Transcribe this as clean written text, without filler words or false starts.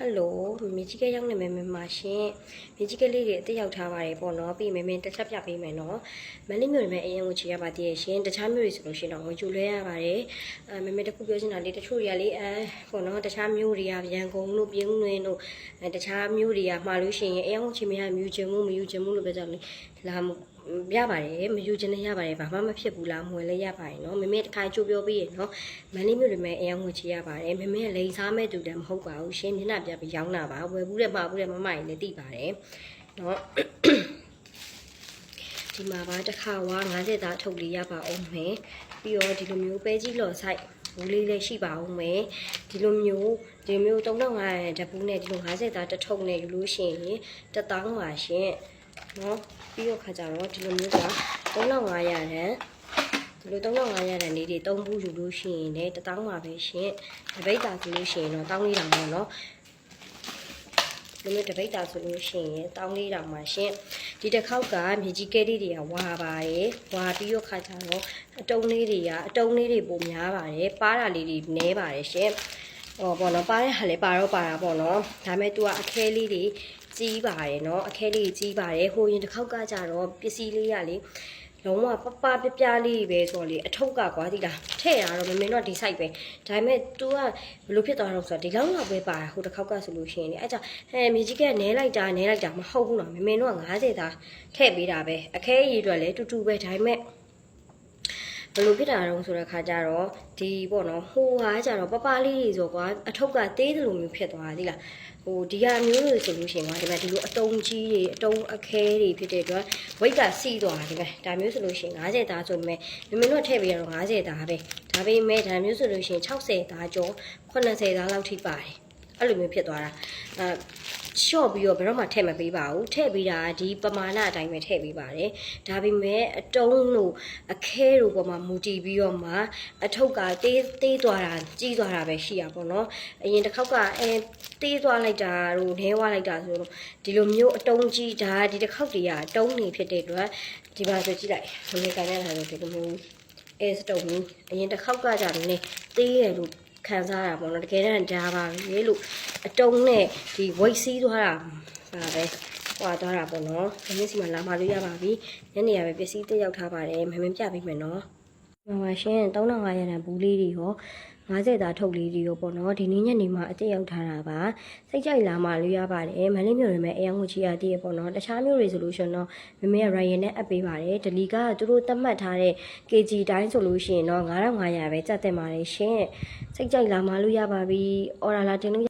Hello မြေကြီးကရောက်နေမယ်မှာရှင်မြေကြီးကလေးတွေအသက်ရောက်ထားပါတယ်ပေါ့နော်ပြီးမင်းတစ်ချက်ပြပေးမယ်နော်မလေးမျိုးတွေပဲအရင်ကိုချေရပါသေးရဲ့ရှင်တခြားမျိုးတွေဆိုလို့ရှင်တော့ဝင်ကျူလဲရပါတယ်မင်းတခုပြောချင်တာလေးတချို့တွေကလေပေါ့နော်တခြားမျိုးတွေကရန်ကုန်လို့ပြင်းတွင်းလို့တခြားမျိုးတွေကမှားလို့ရှင်အရင်ကိုချေမရမြူချင်မှုမယူချင်မှုလို့ပြောကြတယ်လာရပါတယ်မယူချင်လည်းရပါတယ်ဘာမှမဖြစ်ဘူးလားမွေလည်းရပါတယ်နော်မမေတစ်ခါကြိုးပြောပြီးရနော်မလေးမျိုးတွေမဲ့အရင်ကိုချေရပါတယ်မမေလိန်စားမဲ့တူတယ်မဟုတ်ပါဘူးရှင်မျက်နှာပြပြီးရောင်းတာပါဝယ်ဘူးတဲ့မှာဘူးတဲ့မမကြီးလည်းသိပါတယ်နော်ဒီမှာပါတစ်ခါဝါ90သားထုတ်လေးရပါအောင်မယ်ပြီးတော့ဒီလိုမျိုးပဲကြီးလော်ဆိုင်ဘူးလေးလည်းရှိပါအောင်မယ်ဒီလိုမျိုး3500တပူးနဲ့ဒီလို50သားတစ်ထုပ်နဲ့ယူလို့ရှိရင်1000ပါရှင်နော်ပြီးတော့ခါကြတော့ဒီလိုမျိုးက3500ရန်ဒီလို3500ရန်လေးတွေ3ဘူးယူလို့ရှိရင်လည်း1000ပါပဲရှင်တပိတ်တာဆိုလို့ရှိရင်တော့1400ပေါ့နော်ဒီလိုတပိတ်တာဆိုလို့ရှိရင်1400ပါရှင်ဒီတစ်ခေါက်ကမြေကြီးကဲလေးတွေကဝါပါတယ်ဝါပြီးတော့ခါကြတော့အတုံးလေးတွေပိုများပါတယ်ပါးတာလေးတွေနည်းပါတယ်ရှင်ဟောပေါ့နော်ပါးတဲ့ဟာလည်းပါတော့ပါတာပေါ့နော်ဒါပေမဲ့ तू ကအခဲလေးတွေကြီးပါတယ်เนาะအခဲလေးကြီးပါတယ်ဟိုရင်တစ်ခေါက်ကကြတော့ပစ္စည်းလေးရလေလုံးဝပပြလေးပဲဆိုတော့လေအထုပ်ကကွာဒီလားထဲ့ရတော့မင်းတော့ဒီ site ပဲဒါပေမဲ့ तू ကဘယ်လိုဖြစ်သွားတော့ဆိုတော့ဒီလောက်ပဲပါဟိုတစ်ခေါက်ကဆိုလို့ရှိရင်လေအဲ့ကြောင့်မြေကြီးကနဲလိုက်တာမဟုတ်ဘူးနော်မင်းတို့က90သားထည့်ပေးတာပဲအခဲရည်အတွက်လည်းတူတူပဲဒါပေမဲ့ဘယ်လိုဖြစ်တာတော့ဆိုတဲ့ခါကျတော့ဒီပေါ့နော်ဟိုဟာကျတော့ပလေးတွေဆိုကွာအထုပ်ကသေးတယ်လို့မျိုးဖြစ်သွားသီလားဟိုဒီဟာမျိုးလို့ဆိုလို့ရှိရင်ကွာဒီမှာဒီလိုအတုံးကြီးတွေအတုံးအခဲတွေဖြစ်တဲ့အတွက်ဝိတ်ကစီးသွားတယ်ပဲဒါမျိုးဆိုလို့ရှိရင်90သားဆိုပေမဲ့မင်းတို့ထည့်ပေးရတော့90သားပဲဒါပေမဲ့ဒါမျိုးဆိုလို့ရှိရင်60သားကျော်80သားလောက်ထိပါတယ်အဲ့လိုမျိုးဖြစ်သွားတာရှော့ပြီးတော့ဘယ်တော့မှထည့်မပေးပါဘူးထည့်ပေးတာဒီပမာဏအတိုင်းပဲထည့်ပေးပါတယ်ဒါပေမဲ့အတုံးလို့အခဲတို့ပေါ်မှာမူတည်ပြီးတော့မှအထုပ်ကသေးသွားတာကြီးသွားတာပဲရှိရပါတော့အရင်တစ်ခေါက်ကသေးသွားလိုက်တာတို့နဲဝလိုက်တာဆိုတော့ဒီလိုမျိုးအတုံးကြီးဒါဒီတစ်ခေါက်တည်းကအတုံးနေဖြစ်တဲ့အတွက်ဒီပါဆိုကြည့်လိုက်ဘယ်လိုကန်ရတာလဲဒီလိုမျိုးစတုံးကြီးအရင်တစ်ခေါက်ကကြတယ်နည်းသေးရလို့ခံစားရပါတော့တကယ်တမ်းဒါပါပဲလို့အတုံးနဲ့ဒီဝိတ်စီးသွားတာပါပဲဟွာသွားတာပေါ့နော်ဒီနေ့စီမှာလာမလို့ရပါပြီညနေရပဲပစ္စည်းတက်ရောက်ထားပါတယ်မင်းပြပေးမယ်နော်ဟောပါရှင်3500ရန်ဘူးလေးတွေရော50သားထုတ်လေးတွေရောပေါ့နော်ဒီနေ့ညနေမှာအတက်ရောက်ထားတာပါစိတ်ကြိုက်လာမှလို့ရပါတယ်မလေးမျိုးတွေမဲ့အယောင်ကိုချီရတည်ရပေါ့နော်တခြားမျိုးတွေဆိုလို့ရှင်တော့မမေက Ryan နဲ့အပ်ပေးပါတယ်ဒလီကသူတို့သတ်မှတ်ထားတဲ့ kg တိုင်းဆိုလို့ရှိရင်တော့9500ပဲကြက်တင်ပါတယ်ရှင်စိတ်ကြိုက်လာမှလို့ရပါပြီအော်ဒါလာတင်လို့